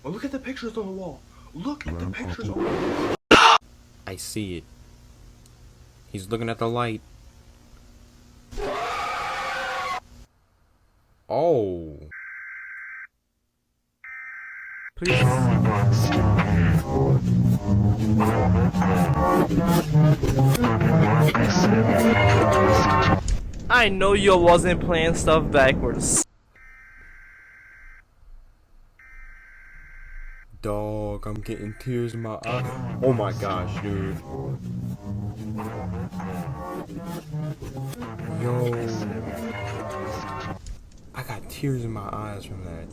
Oh, look at the pictures on the wall. Look at the pictures on the wall. I see it. He's looking at the light. Oh. Please. I know you wasn't playing stuff backwards. Dog, I'm getting tears in my eyes. Oh my gosh, dude. Yo. I got tears in my eyes from that.